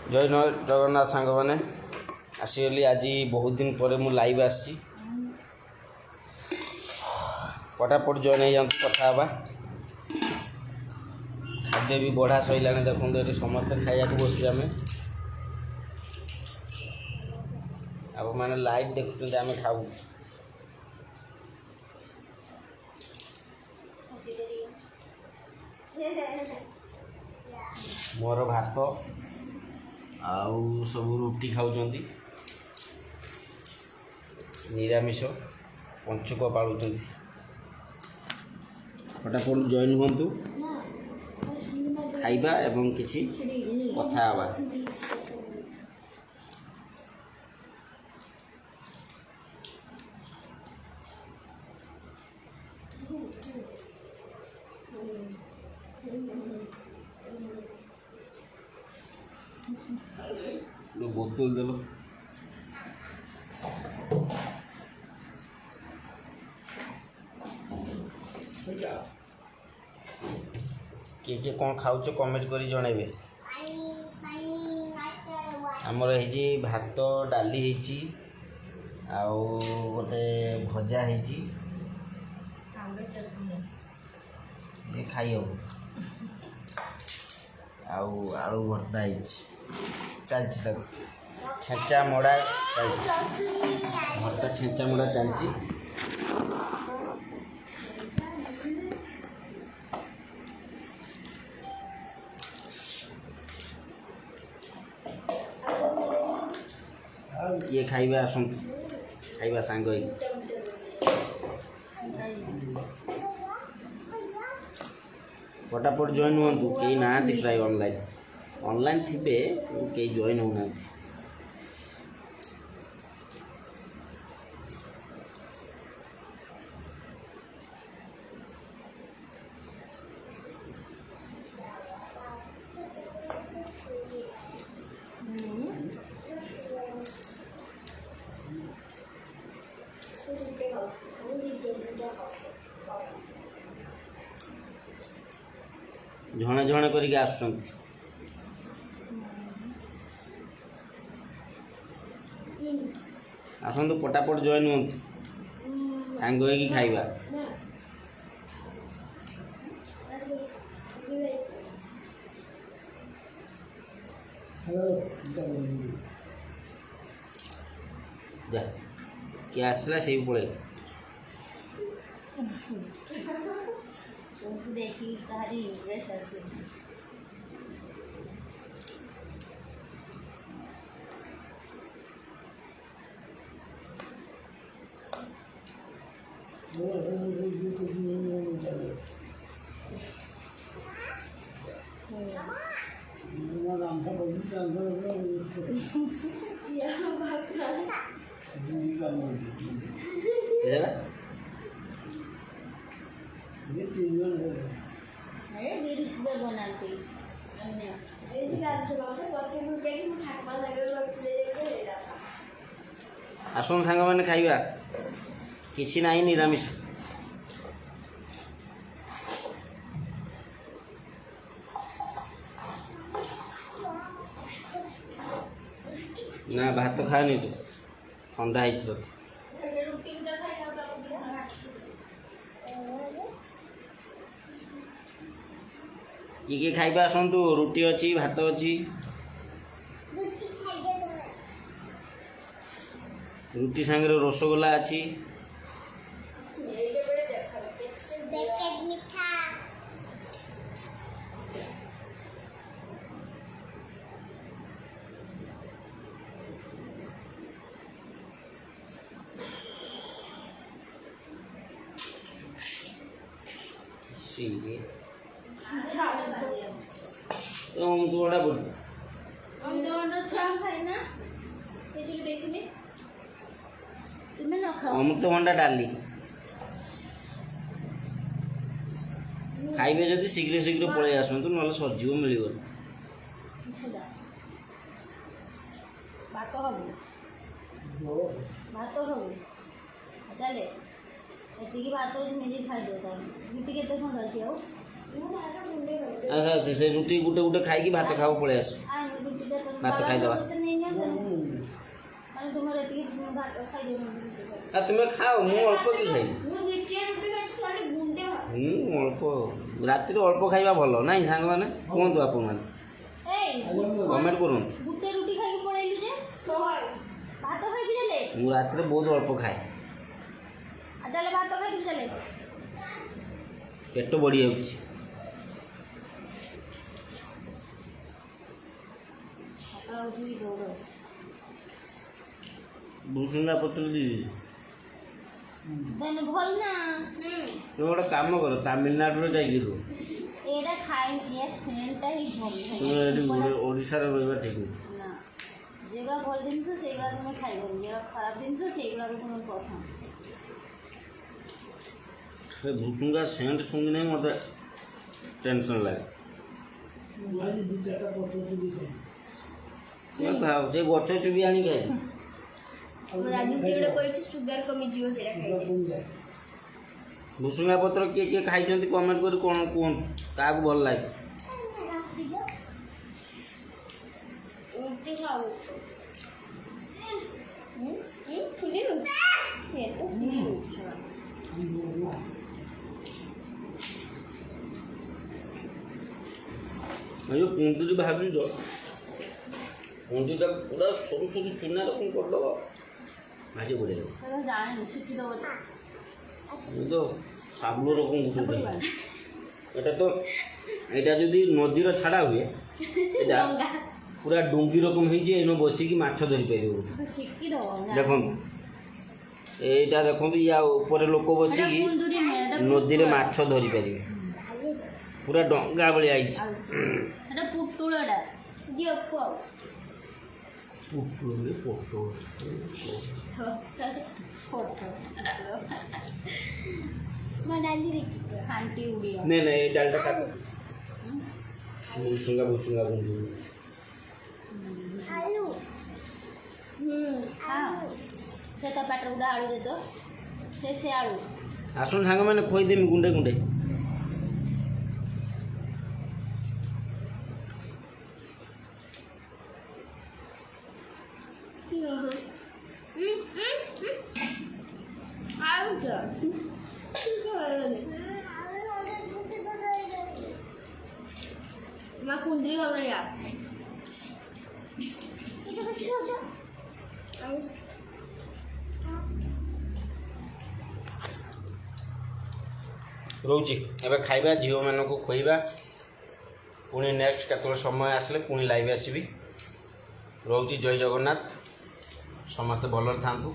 जय जगन्नाथ सांग मैंने आसीगली आज बहुत दिन पर मु लाइव आसी पटापट जॉइन हो जाऊँ कथा हाँ खाद्य भी बढ़ा सैला देखो ये समस्ते खाया बस आम आप मैंने लाइव देखुं आम खाऊ मोर भात आउ सब रुटी खाऊँ निरामिष पंचुक पालुंट फटाफट जॉइन हूँ खाइबा एवं किसी कथा हवा बोतल देल किए कौन खाऊ कमेंट कर जनइबे आमर है भात डाली आउ गोटे भजा है खाई आउ आलू भर्ता चलती छेचा मोड़ा भर्ता छेचा मोड़ा चलती ये खाइबा आसत खाइबा सांग फटाफट जॉइन हूँ कई ना प्राय ऑनलाइन ऑनलाइन थे कई जॉइन होना झणे झणे करके आसुचंती आसतु पटापट जॉइन हूँ सांग होगी खाइबा जा किए आसला से पड़े देखी तारी इंटरेस्ट আছে आसन सांग मैंने खाइबा किछि नाही निरामिष ना भात खानी तो ठंडा है किए खाइबा आसतु रुटी अच्छी भात अच्छी रुटी सांगे रसगोला अच्छी अमृतभंडा बोल अमृतभंडा डाली खाइबे जदि शीघ्र शीघ्र पलि आसतु ना सजीव मिल भात खाऊ चले एतिकी भात निजे खाइदियो रुटी केते खंड अच्छी अच्छा से रुटी गुटे गुटे खाई भात खाओ पलि आस ଭାତ ଖାଇଦେବା। ମାନେ ତୁମର ଏତିକି ଭାତ ଖାଇଦେବ। ତୁମେ ଖାଅ, ମୁଁ ଅଳ୍ପ କି ଖାଇବି। ଅଳ୍ପ ରାତିରେ ଅଳ୍ପ ଖାଇବା ଭଲ ନାଇଁ ସାଙ୍ଗମାନେ? କୁହନ୍ତୁ ଆପଣମାନେ, କମେଣ୍ଟ କରନ୍ତୁ। ଗୋଟେ ରୁଟି ଖାଇକି ପଳେଇଲୁ ଯେ ଭାତ ଖାଇବି ଚାଲେ। ମୁଁ ରାତିରେ ବହୁତ ଅଳ୍ପ ଖାଏ, ଚାଲେ ଭାତ ଖାଇକି ଚାଲେ। ପେଟ ବଢ଼ି ଯାଉଛି। ସକାଳ ଉଠିକି ଦୌଡ଼। ଭୁସୁଙ୍ଗା ପତ୍ର ଦିଦି ଦେନେ ଭଲ ନା। ତୁମେ ଗୋଟେ କାମ କର, ତାମିଲନାଡୁରେ ଯାଇକି ରୁହ। ଏଇଟା ଖାଇ ସେଣ୍ଟଟା ହିଁ ଭଲ। ତୁମେ ଏଠି ଓଡ଼ିଶାରେ ରହିବା ଠିକ୍ ନୁହେଁ। ନା, যেগুলো ଭଲ ଜିନିଷ ସେଇଗୁଡ଼ା ତୁମେ ଖାଇବନି, যেগুলো ଖରାପ ଜିନିଷ ସେଇଗୁଡ଼ାକ ତୁମର ପସନ୍ଦ। ସେ ଭୁସୁଙ୍ଗା ସେଣ୍ଟ ଶୁଙ୍ଗି ନାହିଁ, ମୋତେ ଟେନସନ୍ ଲାଗେ। ସେ ଗଛ ଚୁବି ଆଣି ଖାଏ। ଭୁସୁଙ୍ଗା ପତ୍ର କିଏ କିଏ ଖାଇଛନ୍ତି କମେଣ୍ଟ କରି କ'ଣ କୁହନ୍ତୁ, କାହାକୁ ଭଲ ଲାଗେ। ଏ ଯେଉଁ କୁନ୍ଦୁରି ଭାବିଛ, କୁନ୍ଦୁରିଟା ପୁରା ସରୁ ସରୁ ଚୁନା ରକମ କରିଦେବ, ଭାଜି ବଢ଼ିଆ ଲାଗିବ। ଜାଣିନି ଶିଖି ଦେବ ତ। ଏ ତ ସାବୁନ ରକମ ଗୁଟେ। ଏଇଟା ଯଦି ନଦୀର ଛାଡ଼ା ହୁଏ, ଏଇଟା ପୁରା ଡୁଙ୍ଗି ରକମ ହେଇଛି। ଏଇନୁ ବସିକି ମାଛ ଧରିପାରିବ। ଦେଖନ୍ତୁ ଏଇଟା ଦେଖନ୍ତୁ, ୟା ଉପରେ ଲୋକ ବସିକି ନଦୀରେ ମାଛ ଧରିପାରିବେ। ପୁରା ଡଙ୍ଗା ଭଳିଆ ହେଇଛି। ନାଇଁ ନାଇଁ, এই ডালটা কাটো। ভুসুঙ্গা ভুসুঙ্গা কুন্দুরি ସେ ତା ପାଟିରେ ଗୋଟେ ଆଳୁ ଦେତ, ସେ ଆଳୁ। ଆସୁନ ସାଙ୍ଗମାନେ ଖୋଇଦେମି ଗୁଣ୍ଡେ ଗୁଣ୍ଡେ। କୁନ୍ଦୁରି ଭାବ ରହୁଛି। ଏବେ ଖାଇବା, ଝିଅମାନଙ୍କୁ ଖୋଇବା। ପୁଣି ନେକ୍ସଟ କେତେବେଳେ ସମୟ ଆସିଲେ ପୁଣି ଲାଇଭ୍ ଆସିବି। ରହୁଛି। ଜୟ ଜଗନ୍ନାଥ। ସମସ୍ତେ ଭଲରେ ଥାଆନ୍ତୁ।